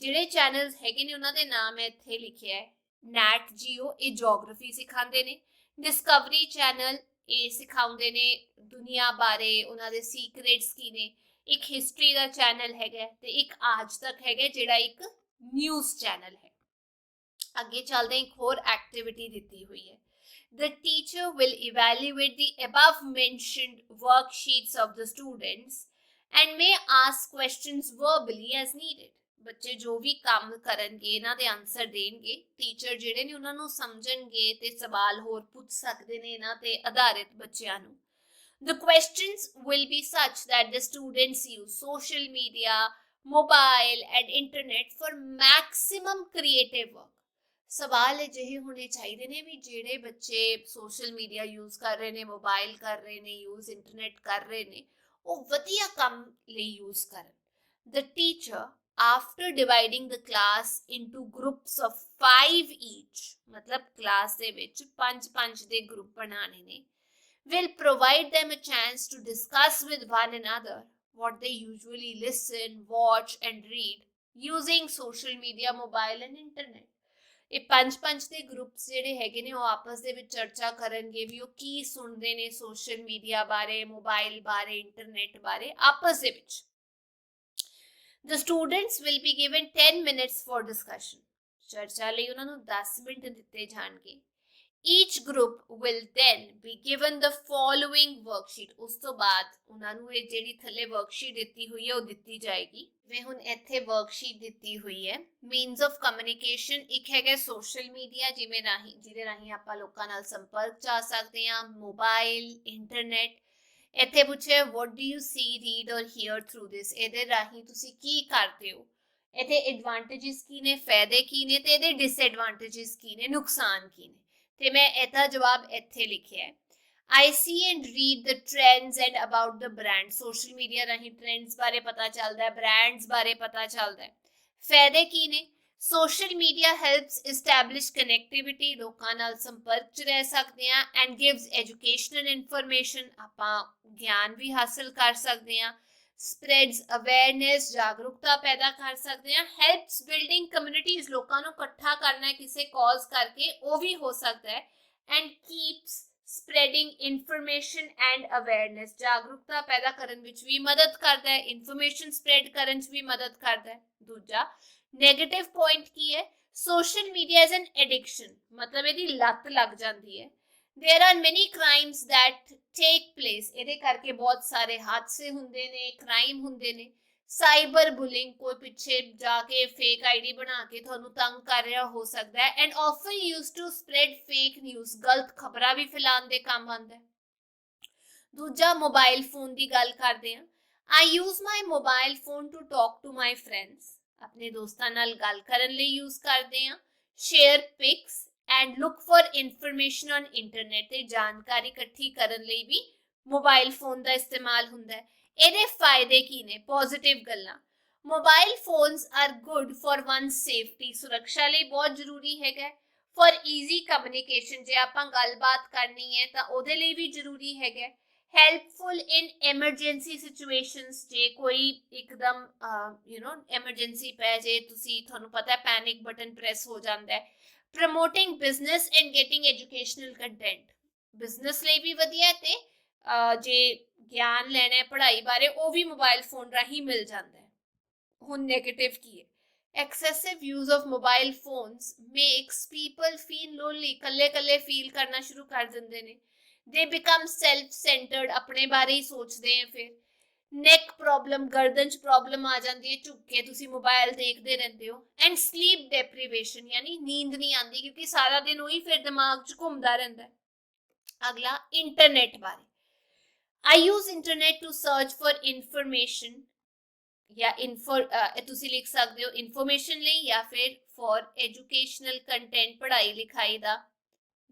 ਜਿਹੜੇ ਚੈਨਲਸ ਹੈਗੇ ਨੇ ਉਹਨਾਂ ਦੇ ਨਾਮ ਇੱਥੇ ਲਿਖਿਆ ਹੈ। ਨੈਟ ਜੀਓ, ਇਹ ਜੀਓਗ੍ਰਾਫੀ ਸਿਖਾਉਂਦੇ ਨੇ। ਡਿਸਕਵਰੀ ਚੈਨਲ, ਇਹ ਸਿਖਾਉਂਦੇ ਨੇ ਦੁਨੀਆ ਬਾਰੇ, ਉਹਨਾਂ ਦੇ ਸੀਕ੍ਰੇਟਸ ਕੀ ਨੇ। ਇੱਕ ਹਿਸਟਰੀ ਦਾ ਚੈਨਲ ਹੈਗਾ ਤੇ ਇੱਕ ਆਜ ਤੱਕ ਹੈਗਾ ਜਿਹੜਾ ਇੱਕ ਨਿਊਜ਼ ਚੈਨਲ ਹੈ। ਅੱਗੇ ਚੱਲਦੇ ਇੱਕ ਹੋਰ ਐਕਟੀਵਿਟੀ ਦਿੱਤੀ ਹੋਈ ਹੈ। The teacher will evaluate the above mentioned worksheets of the students and may ask questions verbally as needed. ਬੱਚੇ ਜੋ ਵੀ ਕੰਮ ਕਰਨਗੇ ਇਹਨਾਂ ਦੇ ਆਨਸਰ ਦੇਣਗੇ। ਟੀਚਰ ਜਿਹੜੇ ਨੇ ਉਹਨਾਂ ਨੂੰ ਸਮਝਣਗੇ ਤੇ ਸਵਾਲ ਹੋਰ ਪੁੱਛ ਸਕਦੇ ਨੇ ਇਹਨਾਂ ਤੇ ਆਧਾਰਿਤ ਬੱਚਿਆਂ ਨੂੰ। The questions will be such that the students use social media, mobile and internet for maximum creative work. ਸਵਾਲ ਅਜਿਹੇ ਹੋਣੇ ਚਾਹੀਦੇ ਨੇ ਵੀ ਜਿਹੜੇ ਬੱਚੇ ਸੋਸ਼ਲ ਮੀਡੀਆ ਯੂਜ਼ ਕਰ ਰਹੇ ਨੇ, ਮੋਬਾਈਲ ਕਰ ਰਹੇ ਨੇ, ਯੂਜ਼ ਇੰਟਰਨੈਟ ਕਰ ਰਹੇ ਨੇ, ਉਹ ਵਧੀਆ ਕੰਮ ਲਈ ਯੂਜ਼ ਕਰਨ। The teacher, after dividing the class into groups of 5 each, मतलब क्लास ਦੇ ਵਿੱਚ 5-5 ਦੇ ਗਰੁੱਪ ਬਣਾਣੇ ਨੇ, will provide them a chance to discuss with one another what they usually listen, watch and read using social media, mobile and internet. ਇਹ 5-5 ਦੇ groups ਜਿਹੜੇ ਹੈਗੇ ਨੇ ਉਹ ਆਪਸ ਦੇ ਵਿੱਚ ਚਰਚਾ ਕਰਨਗੇ ਵੀ ਉਹ ਕੀ ਸੁਣਦੇ ਨੇ ਸੋਸ਼ਲ ਮੀਡੀਆ ਬਾਰੇ, ਮੋਬਾਈਲ ਬਾਰੇ, ਇੰਟਰਨੈਟ ਬਾਰੇ ਆਪਸ ਦੇ ਵਿੱਚ। The students will be given 10 minutes for discussion. ਚਰਚਾ ਲਈ ਉਹਨਾਂ ਨੂੰ 10 ਮਿੰਟ ਦਿੱਤੇ ਜਾਣਗੇ। Each group will then be given the following worksheet. ਉਸ ਤੋਂ ਬਾਅਦ ਉਹਨਾਂ ਨੂੰ ਇਹ ਜਿਹੜੀ ਥੱਲੇ ਵਰਕਸ਼ੀਟ ਦਿੱਤੀ ਹੋਈ ਹੈ ਉਹ ਦਿੱਤੀ ਜਾਏਗੀ। ਜਿਵੇਂ ਹੁਣ ਇੱਥੇ ਵਰਕਸ਼ੀਟ ਦਿੱਤੀ ਹੋਈ ਹੈ। ਮੀਨਸ ਆਫ ਕਮਿਊਨੀਕੇਸ਼ਨ ਇੱਕ ਹੈਗਾ ਸੋਸ਼ਲ ਮੀਡੀਆ, ਜਿਹਦੇ ਰਾਹੀਂ ਆਪਾਂ ਲੋਕਾਂ ਨਾਲ ਸੰਪਰਕ 'ਚ ਆ ਸਕਦੇ ਹਾਂ, ਮੋਬਾਈਲ, ਇੰਟਰਨੈਟ। ਇੱਥੇ ਪੁੱਛਿਆ what do you see, read or hear through this? ਇਹਦੇ ਰਾਹੀਂ ਤੁਸੀਂ ਕੀ ਕਰਦੇ ਹੋ? ਇਹਦੇ ਐਡਵਾਂਟੇजेस ਕੀ ਨੇ, ਫਾਇਦੇ ਕੀ ਨੇ ਤੇ ਇਹਦੇ ਡਿਸਐਡਵਾਂਟੇजेस ਕੀ ਨੇ, ਨੁਕਸਾਨ ਕੀ ਨੇ? ਤੇ ਮੈਂ ਇਹਦਾ ਜਵਾਬ ਇੱਥੇ ਲਿਖਿਆ ਹੈ। I see and read the trends and about the brand. Social media ਰਾਹੀਂ ਟ੍ਰੈਂਡਸ ਬਾਰੇ ਪਤਾ ਚੱਲਦਾ ਹੈ, ਬ੍ਰਾਂਡਸ ਬਾਰੇ ਪਤਾ ਚੱਲਦਾ ਹੈ। ਫਾਇਦੇ ਕੀ ਨੇ? Social media helps establish connectivity, ਲੋਕਾਂ ਨਾਲ ਸੰਪਰਕ 'ਚ ਰਹਿ ਸਕਦੇ ਹਾਂ, ਐਂਡ ਗਿਵਸ ਐਜੂਕੇਸ਼ਨਲ ਇਨਫੋਰਮੇਸ਼ਨ, ਆਪਾਂ ਗਿਆਨ ਵੀ ਹਾਸਲ ਕਰ ਸਕਦੇ ਹਾਂ। ਸਪਰੈਡਸ ਅਵੇਅਰਨੈਸ, ਜਾਗਰੂਕਤਾ ਪੈਦਾ ਕਰ ਸਕਦੇ ਹਾਂ। ਹੈਲਪਸ ਬਿਲਡਿੰਗ ਕਮਿਊਨਿਟੀਜ਼, ਲੋਕਾਂ ਨੂੰ ਇਕੱਠਾ ਕਰਨਾ ਕਿਸੇ ਕੌਜ਼ ਕਰਕੇ, ਉਹ ਵੀ ਹੋ ਸਕਦਾ ਹੈ। And keeps spreading information and awareness, ਜਾਗਰੂਕਤਾ ਪੈਦਾ ਕਰਨ ਵਿੱਚ ਵੀ ਮਦਦ ਕਰਦਾ ਹੈ, ਇਨਫੋਰਮੇਸ਼ਨ ਸਪਰੈਡ ਕਰਨ 'ਚ ਵੀ ਮਦਦ ਕਰਦਾ ਹੈ। ਦੂਜਾ ਨੈਗੇਟਿਵ ਪੁਆਇੰਟ ਕੀ ਹੈ? Social media is an addiction, ਮਤਲਬ ਇਹਦੀ ਲੱਤ ਲੱਗ ਜਾਂਦੀ ਹੈ। there are many crimes that take place, ਇਹਦੇ ਕਰਕੇ ਬਹੁਤ ਸਾਰੇ ਹਾਦਸੇ ਹੁੰਦੇ ਨੇ, ਕ੍ਰਾਈਮ ਹੁੰਦੇ ਨੇ। ਸਾਈਬਰ ਬੁਲਿੰਗ, ਕੋਈ ਪਿੱਛੇ ਜਾ ਕੇ ਫੇਕ ਆਈਡੀ ਬਣਾ ਕੇ ਤੁਹਾਨੂੰ ਤੰਗ ਕਰ ਰਿਹਾ ਹੋ ਸਕਦਾ ਹੈ। And often used to spread fake news, ਗਲਤ ਖਬਰਾਂ ਵੀ ਫੈਲਾਉਣ ਦੇ ਕੰਮ ਆਉਂਦਾ ਹੈ। ਦੂਜਾ ਮੋਬਾਈਲ ਫੋਨ ਦੀ ਗੱਲ ਕਰਦੇ ਹਾਂ। I use my mobile phone to talk to my friends, ਆਪਣੇ ਦੋਸਤਾਂ ਨਾਲ ਗੱਲ ਕਰਨ ਲਈ ਯੂਜ਼ ਕਰਦੇ ਹਾਂ। share pics and look for information on internet, ਤੇ ਜਾਣਕਾਰੀ ਇਕੱਠੀ ਕਰਨ ਲਈ ਵੀ ਮੋਬਾਈਲ ਫੋਨ ਦਾ ਇਸਤੇਮਾਲ ਹੁੰਦਾ ਹੈ। ਇਹਦੇ ਫਾਇਦੇ ਕੀ ਨੇ? ਪੋਜ਼ਿਟਿਵ ਗੱਲਾਂ, mobile phones are good for one safety, ਸੁਰੱਖਿਆ ਲਈ ਬਹੁਤ ਜ਼ਰੂਰੀ ਹੈਗਾ। ਫॉर ਈਜ਼ੀ ਕਮਿਊਨੀਕੇਸ਼ਨ, ਜੇ ਆਪਾਂ ਗੱਲਬਾਤ ਕਰਨੀ ਹੈ ਤਾਂ ਉਹਦੇ ਲਈ ਵੀ ਜ਼ਰੂਰੀ ਹੈਗਾ। ਹੈਲਪਫੁਲ ਇਨ ਐਮਰਜੈਂਸੀ ਸਿਚੁਏਸ਼ਨਸ, ਜੇ ਕੋਈ ਇੱਕਦਮ ਐਮਰਜੈਂਸੀ ਪੈ ਜੇ, ਤੁਹਾਨੂੰ ਪਤਾ ਪੈਨਿਕ ਬਟਨ ਪ੍ਰੈਸ ਹੋ ਜਾਂਦਾ ਹੈ। Promoting business and getting educational content, business ਲਈ ਵੀ ਵਧੀਆ, ਤੇ ਜੇ ਗਿਆਨ ਲੈਣਾ ਹੈ ਪੜ੍ਹਾਈ ਬਾਰੇ ਉਹ ਵੀ ਮੋਬਾਈਲ ਫੋਨ ਰਾਹੀਂ ਮਿਲ ਜਾਂਦਾ ਹੈ। ਹੁਣ ਨੈਗੇਟਿਵ ਕੀ ਹੈ? excessive use of mobile phones makes people feel lonely, ਕੱਲੇ ਕੱਲੇ ਫੀਲ ਕਰਨਾ ਸ਼ੁਰੂ ਕਰ ਦਿੰਦੇ ਨੇ। they become self-centered, ਆਪਣੇ ਬਾਰੇ ਹੀ ਸੋਚਦੇ ਆ। ਫਿਰ ਨੈਕ ਪ੍ਰੋਬਲਮ, ਗਰਦਨ 'ਚ ਪ੍ਰੋਬਲਮ ਆ ਜਾਂਦੀ ਹੈ, ਝੁੱਕ ਕੇ ਤੁਸੀਂ ਮੋਬਾਈਲ ਦੇਖਦੇ ਰਹਿੰਦੇ ਹੋ। ਐਂਡ ਸਲੀਪ ਡੈਪਰੀਵੇਸ਼ਨ, ਯਾਨੀ ਨੀਂਦ ਨਹੀਂ ਆਉਂਦੀ ਕਿਉਂਕਿ ਸਾਰਾ ਦਿਨ ਉਹੀ ਫਿਰ ਦਿਮਾਗ 'ਚ ਘੁੰਮਦਾ ਰਹਿੰਦਾ ਹੈ। ਅਗਲਾ ਇੰਟਰਨੈਟ ਬਾਰੇ, I use internet to search for information, ਜਾਂ ਤੁਸੀਂ ਲਿਖ ਸਕਦੇ ਹੋ ਇਨਫੋਰਮੇਸ਼ਨ ਲਈ, ਜਾਂ ਫਿਰ ਫॉर ਐਜੂਕੇਸ਼ਨਲ ਕੰਟੈਂਟ, ਪੜ੍ਹਾਈ ਲਿਖਾਈ ਦਾ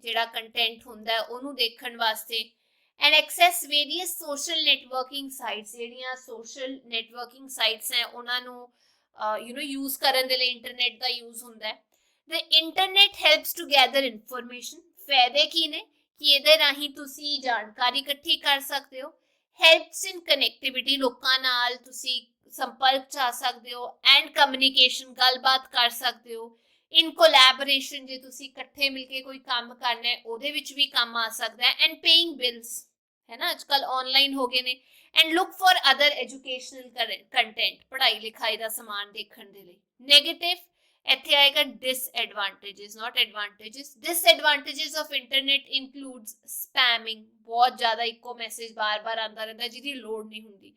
ਜਿਹੜਾ ਕੰਟੈਂਟ ਹੁੰਦਾ ਉਹਨੂੰ ਦੇਖਣ ਵਾਸਤੇ। And access various social networking sites, ਜਿਹੜੀਆਂ ਸੋਸ਼ਲ ਨੈਟਵਰਕਿੰਗ ਸਾਈਟਸ ਹੈ ਉਹਨਾਂ ਨੂੰ ਯੂਜ਼ ਕਰਨ ਦੇ ਲਈ ਇੰਟਰਨੈਟ ਦਾ ਯੂਜ਼ ਹੁੰਦਾ ਹੈ। The internet helps to gather information, ਫਾਇਦੇ ਕੀ ਨੇ? ਕਿ ਇਹਦੇ ਰਾਹੀਂ ਤੁਸੀਂ ਜਾਣਕਾਰੀ ਇਕੱਠੀ ਕਰ ਸਕਦੇ ਹੋ। ਹੈਲਪਸ ਇਨ ਕਨੈਕਟੀਵਿਟੀ, ਲੋਕਾਂ ਨਾਲ ਤੁਸੀਂ ਸੰਪਰਕ 'ਚ ਆ ਸਕਦੇ ਹੋ। ਐਂਡ ਕਮਿਊਨੀਕੇਸ਼ਨ, ਗੱਲਬਾਤ ਕਰ ਸਕਦੇ ਹੋ। ਇਨ ਕੋਲੈਬੋਰੇਸ਼ਨ, ਜੇ ਤੁਸੀਂ ਇਕੱਠੇ ਮਿਲ ਕੇ ਕੋਈ ਕੰਮ ਕਰਨਾ ਹੈ ਉਹਦੇ ਵਿੱਚ ਵੀ ਕੰਮ ਆ ਸਕਦਾ ਹੈ। ਐਂਡ ਪੇਇੰਗ ਬਿਲਸ, ਹੈ ਨਾ, ਅੱਜ ਕੱਲ੍ਹ ਆਨਲਾਈਨ ਹੋ ਗਏ ਨੇ। And look for other educational content, ਪੜ੍ਹਾਈ ਲਿਖਾਈ ਦਾ ਸਮਾਨ ਦੇਖਣ ਦੇ ਲਈ। ਨੈਗੇਟਿਵ ਇੱਥੇ ਆਏਗਾ disadvantages, not advantages. Disadvantages of internet includes spamming, ਬਹੁਤ ਜ਼ਿਆਦਾ ਇੱਕੋ ਮੈਸੇਜ ਬਾਰ-ਬਾਰ ਆਉਂਦਾ ਰਹਿੰਦਾ ਜਿਹਦੀ ਲੋੜ ਨਹੀਂ ਹੁੰਦੀ।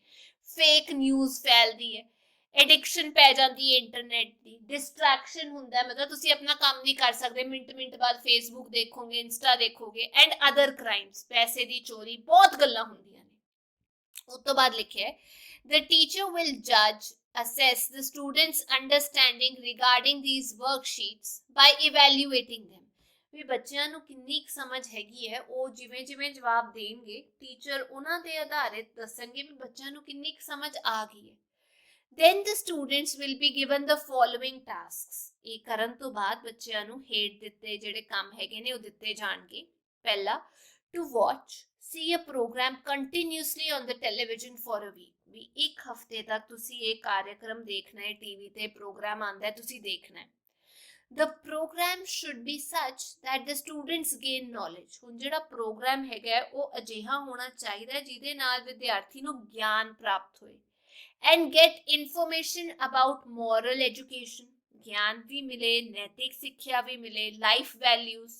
ਫੇਕ ਨਿਊਜ਼ ਫੈਲਦੀ ਹੈ। ਐਡਿਕਸ਼ਨ ਪੈ ਜਾਂਦੀ ਹੈ ਇੰਟਰਨੈਟ ਦੀ। ਡਿਸਟਰੈਕਸ਼ਨ ਹੁੰਦਾ, ਮਤਲਬ ਤੁਸੀਂ ਆਪਣਾ ਕੰਮ ਨਹੀਂ ਕਰ ਸਕਦੇ, ਮਿੰਟ ਬਾਅਦ ਫੇਸਬੁੱਕ ਦੇਖੋਗੇ, ਇੰਸਟਾ ਦੇਖੋਗੇ। ਐਂਡ ਅਦਰ ਕ੍ਰਾਈਮਸ, ਪੈਸੇ ਦੀ ਚੋਰੀ, ਬਹੁਤ ਗੱਲਾਂ ਹੁੰਦੀਆਂ ਨੇ। ਉਸ ਤੋਂ ਬਾਅਦ ਲਿਖਿਆ ਹੈ the teacher will judge, assess the students' understanding regarding these worksheets by evaluating them, ਵੀ ਬੱਚਿਆਂ ਨੂੰ ਕਿੰਨੀ ਕੁ ਸਮਝ ਹੈਗੀ ਹੈ, ਉਹ ਜਿਵੇਂ ਜਿਵੇਂ ਜਵਾਬ ਦੇਣਗੇ ਟੀਚਰ ਉਹਨਾਂ ਦੇ ਆਧਾਰਿਤ ਦੱਸਣਗੇ ਵੀ ਬੱਚਿਆਂ ਨੂੰ ਕਿੰਨੀ ਕੁ ਸਮਝ ਆ ਗਈ ਹੈ। then the students will be given the following tasks, ਇਹ ਕਰਨ ਤੋਂ ਬਾਅਦ ਬੱਚਿਆਂ ਨੂੰ ਹੇਠ ਦਿੱਤੇ ਜਿਹੜੇ ਕੰਮ ਹੈਗੇ ਨੇ ਉਹ ਦਿੱਤੇ ਜਾਣਗੇ। ਪਹਿਲਾ, to watch see a program continuously on the television for a week, ਵੀ ਇੱਕ ਹਫਤੇ ਤੱਕ ਤੁਸੀਂ ਇਹ ਕਾਰਜਕ੍ਰਮ ਦੇਖਣਾ ਹੈ, ਟੀਵੀ ਤੇ ਪ੍ਰੋਗਰਾਮ ਆਉਂਦਾ ਹੈ ਤੁਸੀਂ ਦੇਖਣਾ ਹੈ। the program should be such that the students gain knowledge, ਹੁਣ ਜਿਹੜਾ ਪ੍ਰੋਗਰਾਮ ਹੈਗਾ ਉਹ ਅਜਿਹਾ ਹੋਣਾ ਚਾਹੀਦਾ ਜਿਹਦੇ ਨਾਲ ਵਿਦਿਆਰਥੀ ਨੂੰ ਗਿਆਨ ਪ੍ਰਾਪਤ ਹੋਏ। and get information about moral education, ਗਿਆਨ ਵੀ ਮਿਲੇ, ਨੈਤਿਕ ਸਿੱਖਿਆ ਵੀ ਮਿਲੇ, ਲਾਈਫ ਵੈਲਿਊਜ਼,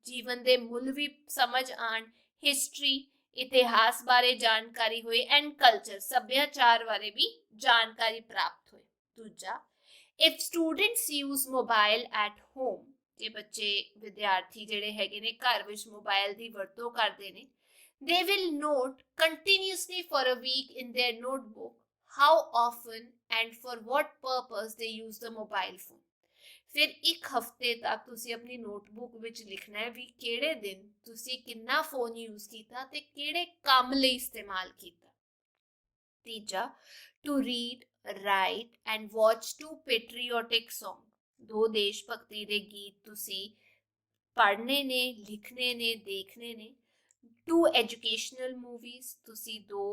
ਜੀਵਨ ਦੇ ਮੁੱਲ ਵੀ ਸਮਝ ਆਣ। ਹਿਸਟਰੀ, ਇਤਿਹਾਸ ਬਾਰੇ ਜਾਣਕਾਰੀ ਹੋਏ। ਐਂਡ ਕਲਚਰ, ਸੱਭਿਆਚਾਰ ਬਾਰੇ ਵੀ ਜਾਣਕਾਰੀ ਪ੍ਰਾਪਤ ਹੋਏ। ਦੂਜਾ, if students use mobile at home, ਜੇ ਬੱਚੇ ਵਿਦਿਆਰਥੀ ਜਿਹੜੇ ਹੈਗੇ ਨੇ ਘਰ ਵਿੱਚ ਮੋਬਾਈਲ ਦੀ ਵਰਤੋਂ ਕਰਦੇ ਨੇ, they will note continuously for a week in their notebook how often and for what purpose they use the mobile phone, ਫਿਰ ਇੱਕ ਹਫਤੇ ਤੱਕ ਤੁਸੀਂ ਆਪਣੀ ਨੋਟਬੁੱਕ ਵਿੱਚ ਲਿਖਣਾ ਹੈ ਵੀ ਕਿਹੜੇ ਦਿਨ ਤੁਸੀਂ ਕਿੰਨਾ ਫੋਨ ਯੂਜ਼ ਕੀਤਾ ਤੇ ਕਿਹੜੇ ਕੰਮ ਲਈ ਇਸਤੇਮਾਲ ਕੀਤਾ। ਤੀਜਾ, to read, write and watch 2 patriotic song, 2 ਦੇਸ਼ ਭਗਤੀ ਦੇ ਗੀਤ ਤੁਸੀਂ ਪੜ੍ਹਨੇ ਨੇ, ਲਿਖਣੇ ਨੇ, ਦੇਖਣੇ ਨੇ। 2 ਐਜੂਕੇਸ਼ਨਲ ਮੂਵੀਜ਼, ਤੁਸੀਂ 2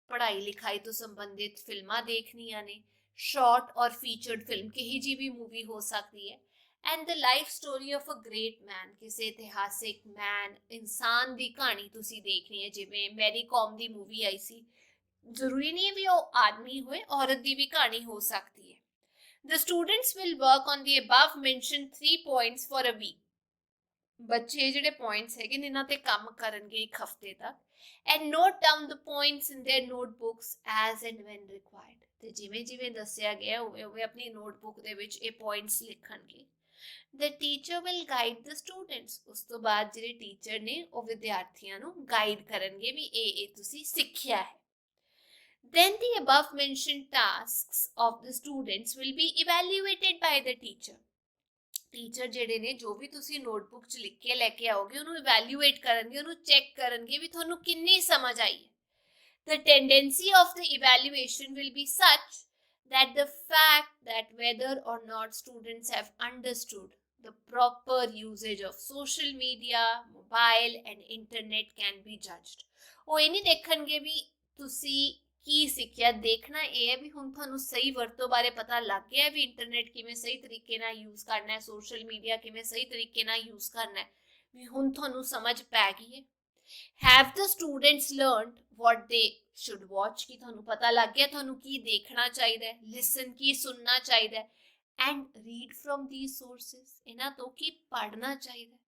ਪੜ੍ਹਾਈ ਲਿਖਾਈ ਤੋਂ ਸੰਬੰਧਿਤ ਫਿਲਮਾਂ ਦੇਖਣੀਆਂ ਨੇ। ਸ਼ਾਰਟ ਔਰ ਫੀਚਰਡ ਫਿਲਮ, ਕਿਹੀ ਜੀ ਵੀ ਮੂਵੀ ਹੋ ਸਕਦੀ ਹੈ। And the life story of a great man, ਕਿਸੇ ਇਤਿਹਾਸਿਕ ਮੈਨ, ਇਨਸਾਨ ਦੀ ਕਹਾਣੀ ਤੁਸੀਂ ਦੇਖਣੀ ਹੈ। ਜਿਵੇਂ ਮੈਰੀ ਕਾਮ ਦੀ ਮੂਵੀ ਆਈ ਸੀ, ਜ਼ਰੂਰੀ ਨਹੀਂ ਹੈ ਵੀ ਉਹ ਆਦਮੀ ਹੋਏ, ਔਰਤ ਦੀ ਵੀ ਕਹਾਣੀ ਹੋ ਸਕਦੀ ਹੈ। The students will work on the above mentioned 3 points for a week, ਬੱਚੇ ਜਿਹੜੇ ਪੁਆਇੰਟਸ ਹੈਗੇ ਨੇ ਇਹਨਾਂ ਤੇ ਕੰਮ ਕਰਨਗੇ ਇੱਕ ਹਫਤੇ ਤੱਕ। And note down the points in there notebooks as and van required, ਤੇ ਜਿਵੇਂ ਜਿਵੇਂ ਦੱਸਿਆ ਗਿਆ ਉਵੇਂ ਉਵੇਂ ਆਪਣੀ ਨੋਟਬੁੱਕ ਦੇ ਵਿੱਚ ਇਹ points ਲਿਖਣਗੇ। The teacher will guide the students. ਉਸ ਤੋਂ ਬਾਅਦ ਜਿਹੜੇ ਟੀਚਰ ਨੇ ਉਹ ਵਿਦਿਆਰਥੀਆਂ ਨੂੰ ਗਾਈਡ ਕਰਨਗੇ ਵੀ ਇਹ ਤੁਸੀਂ ਸਿੱਖਿਆ ਹੈ। Then the above mentioned tasks of the students will be evaluated by the teacher. Teacher ਜਿਹੜੇ ਨੇ ਜੋ ਵੀ ਤੁਸੀਂ ਨੋਟਬੁੱਕ 'ਚ ਲਿਖ ਕੇ ਲੈ ਕੇ ਆਓਗੇ ਉਹਨੂੰ ਇਵੈਲੂਏਟ ਕਰਨਗੇ, ਉਹਨੂੰ ਚੈੱਕ ਕਰਨਗੇ ਵੀ ਤੁਹਾਨੂੰ ਕਿੰਨੀ ਸਮਝ ਆਈ ਹੈ। The tendency of the evaluation will be such that the fact that whether or not students have understood the proper usage of social media, mobile and internet can be judged. ਉਹ ਇਹ ਨਹੀਂ ਦੇਖਣਗੇ ਵੀ ਤੁਸੀਂ ਕੀ ਸਿੱਖਿਆ, ਦੇਖਣਾ ਇਹ ਹੈ ਵੀ ਹੁਣ ਤੁਹਾਨੂੰ ਸਹੀ ਵਰਤੋਂ ਬਾਰੇ ਪਤਾ ਲੱਗ ਗਿਆ ਵੀ ਇੰਟਰਨੈਟ ਕਿਵੇਂ ਸਹੀ ਤਰੀਕੇ ਨਾਲ ਯੂਜ਼ ਕਰਨਾ ਹੈ, ਸੋਸ਼ਲ ਮੀਡੀਆ ਕਿਵੇਂ ਸਹੀ ਤਰੀਕੇ ਨਾਲ ਯੂਜ਼ ਕਰਨਾ ਹੈ, ਵੀ ਹੁਣ ਤੁਹਾਨੂੰ ਸਮਝ ਪੈ ਗਈ ਹੈ। Have the students learned what they should watch? कि ਤੁਹਾਨੂੰ ਪਤਾ ਲੱਗ ਗਿਆ ਤੁਹਾਨੂੰ ਕੀ ਦੇਖਣਾ ਚਾਹੀਦਾ ਹੈ, listen ਕੀ ਸੁਣਨਾ ਚਾਹੀਦਾ ਹੈ, and read from these sources, ਇਹਨਾਂ ਤੋਂ ਕੀ ਪੜ੍ਹਨਾ ਚਾਹੀਦਾ ਹੈ।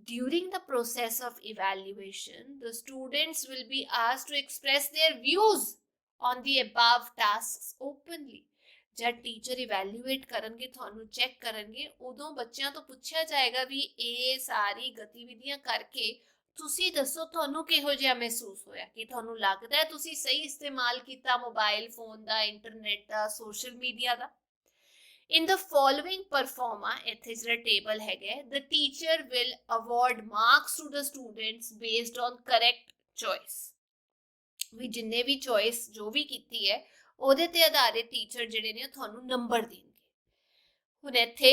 During the process of evaluation, the students will be asked to express their views on the above tasks openly. जब टीचर इवैल्यूएट करनगे, ਤੁਹਾਨੂੰ ਚੈੱਕ ਕਰਨਗੇ, ਉਦੋਂ ਬੱਚਿਆਂ ਤੋਂ ਪੁੱਛਿਆ ਜਾਏਗਾ ਵੀ ਇਹ ਸਾਰੀ ਗਤੀਵਿਧੀਆਂ ਕਰਕੇ ਤੁਸੀਂ ਦੱਸੋ ਤੁਹਾਨੂੰ ਕਿਹੋ ਜਿਹਾ ਮਹਿਸੂਸ ਹੋਇਆ, ਕਿ ਤੁਹਾਨੂੰ ਲੱਗਦਾ ਹੈ ਤੁਸੀਂ ਸਹੀ ਇਸਤੇਮਾਲ ਕੀਤਾ mobile phone the, internet the, social media the. In the following performa, ਇੱਥੇ ਜਿਹੜਾ ਟੇਬਲ ਹੈਗਾ, the teacher will award marks to the students based on correct choice. ਵੀ ਜਿੰਨੇ ਵੀ ਚੋਇਸ ਜੋ ਵੀ ਕੀਤੀ ਹੈ ਉਹਦੇ ਤੇ ਆਧਾਰਿਤ ਟੀਚਰ ਜਿਹੜੇ ਨੇ ਤੁਹਾਨੂੰ ਨੰਬਰ ਦੇਣਗੇ। ਹੁਣ ਇੱਥੇ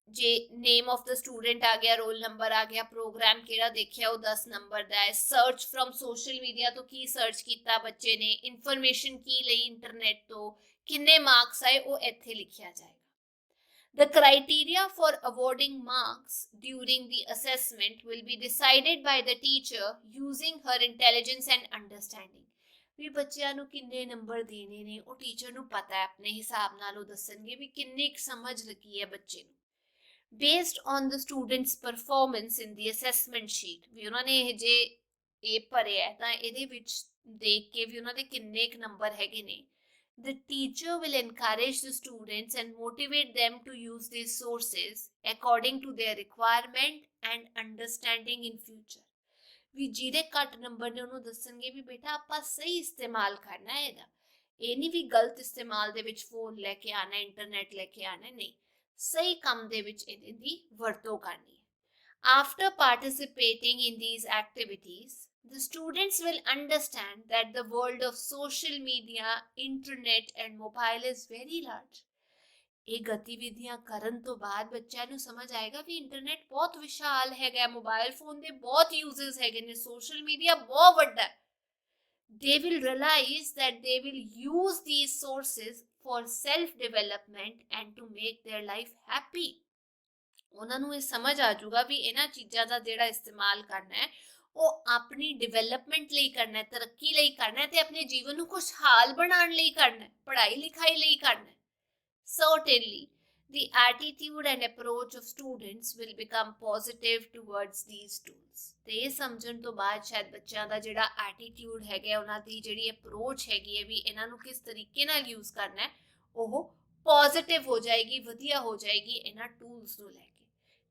ਜੇ ਨੇਮ ਆਫ ਦ ਸਟੂਡੈਂਟ ਆ ਗਿਆ, ਰੋਲ ਨੰਬਰ ਆ ਗਿਆ, ਪ੍ਰੋਗਰਾਮ ਕਿਹੜਾ ਦੇਖਿਆ ਉਹ 10 ਨੰਬਰ ਦਾ ਹੈ, ਸਰਚ ਫਰਮ ਸੋਸ਼ਲ ਮੀਡੀਆ ਤੋਂ ਕੀ ਸਰਚ ਕੀਤਾ ਬੱਚੇ ਨੇ, ਇਨਫੋਰਮੇਸ਼ਨ ਕੀ ਲਈ ਇੰਟਰਨੈਟ ਤੋਂ, ਕਿੰਨੇ ਮਾਰਕਸ ਆਏ, ਉਹ ਇੱਥੇ ਲਿਖਿਆ ਜਾਏਗਾ। The criteria for awarding marks during the assessment will be decided by the teacher using her intelligence and understanding. ਵੀ ਬੱਚਿਆਂ ਨੂੰ ਕਿੰਨੇ ਨੰਬਰ ਦੇਣੇ ਨੇ ਉਹ ਟੀਚਰ ਨੂੰ ਪਤਾ ਹੈ, ਆਪਣੇ ਹਿਸਾਬ ਨਾਲ ਉਹ ਦੱਸਣਗੇ ਵੀ ਕਿੰਨੀ ਕੁ ਸਮਝ ਲੱਗੀ ਹੈ ਬੱਚੇ ਨੂੰ। Based on the students' performance in the assessment sheet, ਵੀ ਉਹਨਾਂ ਨੇ ਇਹ ਭਰਿਆ ਤਾਂ ਇਹਦੇ ਵਿੱਚ ਦੇਖ ਕੇ ਵੀ ਉਹਨਾਂ ਦੇ ਕਿੰਨੇ ਕੁ ਨੰਬਰ ਹੈਗੇ ਨੇ। The teacher will encourage the students and motivate them to use these sources according to their requirement and understanding in future. ਵੀ ਜਿਹਦੇ ਘੱਟ ਨੰਬਰ ਨੇ ਉਹਨੂੰ ਦੱਸਣਗੇ ਵੀ ਬੇਟਾ ਆਪਾਂ ਸਹੀ ਇਸਤੇਮਾਲ ਕਰਨਾ ਹੈ ਇਹਦਾ, ਇਹ ਨਹੀਂ ਵੀ ਗਲਤ ਇਸਤੇਮਾਲ ਦੇ ਵਿੱਚ ਫੋਨ ਲੈ ਕੇ ਆਣਾ, ਇੰਟਰਨੈਟ ਲੈ ਕੇ ਆਣਾ, ਨਹੀਂ, ਸਹੀ ਕੰਮ ਦੇ ਵਿੱਚ ਇਹਦੀ ਦੀ ਵਰਤੋਂ ਕਰਨੀ ਹੈ। After participating in these activities, the students will understand that the world of social media, internet and mobile is very large. ਇਹ ਗਤੀਵਿਧੀਆਂ ਕਰਨ ਤੋਂ ਬਾਅਦ ਬੱਚਿਆਂ ਨੂੰ ਸਮਝ ਆਏਗਾ ਵੀ ਇੰਟਰਨੈਟ ਬਹੁਤ ਵਿਸ਼ਾਲ ਹੈਗਾ, ਮੋਬਾਈਲ ਫੋਨ ਦੇ ਬਹੁਤ ਯੂਜ਼ਸ ਹੈਗੇ ਨੇ, ਸੋਸ਼ਲ ਮੀਡੀਆ ਬਹੁਤ ਵੱਡਾ ਹੈ। They will realize that they will use these sources for self development and to make their life happy. ਉਹਨਾਂ ਨੂੰ ਇਹ ਸਮਝ ਆ ਜਾਊਗਾ ਵੀ ਇਹਨਾਂ ਚੀਜ਼ਾਂ ਦਾ ਜਿਹੜਾ ਇਸਤੇਮਾਲ ਕਰਨਾ ਹੈ ਉਹ ਆਪਣੀ ਡਿਵੈਲਪਮੈਂਟ ਲਈ ਕਰਨਾ ਹੈ, ਤਰੱਕੀ ਲਈ ਕਰਨਾ ਹੈ ਤੇ ਆਪਣੇ ਜੀਵਨ ਨੂੰ ਖੁਸ਼ਹਾਲ ਬਣਾਉਣ ਲਈ ਕਰਨਾ ਹੈ, ਪੜ੍ਹਾਈ ਲਿਖਾਈ ਲਈ ਕਰਨਾ ਹੈ। Certainly, the attitude and approach of students will become positive towards these tools. ਤੇ ਇਹ ਸਮਝਣ ਤੋਂ ਬਾਅਦ ਸ਼ਾਇਦ ਬੱਚਿਆਂ ਦਾ ਜਿਹੜਾ ਐਟੀਟਿਊਡ ਹੈਗਾ, ਉਹਨਾਂ ਦੀ ਜਿਹੜੀ ਅਪਰੋਚ ਹੈਗੀ ਹੈ ਵੀ ਇਹਨਾਂ ਨੂੰ ਕਿਸ ਤਰੀਕੇ ਨਾਲ ਯੂਜ਼ ਕਰਨਾ ਹੈ, ਉਹ ਪੋਜ਼ਿਟਿਵ ਹੋ ਜਾਏਗੀ, ਵਧੀਆ ਹੋ ਜਾਏਗੀ ਇਹਨਾਂ ਟੂਲਸ ਨੂੰ ਲੈ ਕੇ।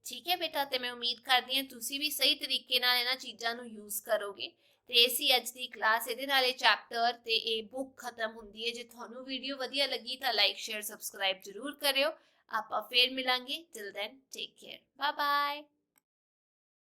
ਠੀਕ ਹੈ ਬੇਟਾ, ਤੇ ਮੈਂ ਉਮੀਦ ਕਰਦੀ ਹਾਂ ਤੁਸੀਂ ਵੀ ਸਹੀ ਤਰੀਕੇ ਨਾਲ ਇਹਨਾਂ ਚੀਜ਼ਾਂ ਨੂੰ ਯੂਜ਼ ਕਰੋਗੇ। ਤੇ ਇਹ ਸੀ ਅੱਜ ਦੀ ਕਲਾਸ, ਇਹਦੇ ਨਾਲ ਇਹ ਚੈਪਟਰ ਤੇ ਇਹ ਬੁੱਕ ਖਤਮ ਹੁੰਦੀ ਹੈ। ਜੇ ਤੁਹਾਨੂੰ ਵੀਡੀਓ ਵਧੀਆ ਲੱਗੀ ਤਾਂ ਲਾਈਕ ਸ਼ੇਅਰ ਸਬਸਕ੍ਰਾਈਬ ਜ਼ਰੂਰ ਕਰਿਓ। ਆਪਾਂ ਫੇਰ ਮਿਲਾਂਗੇ। Till then take care, bye bye.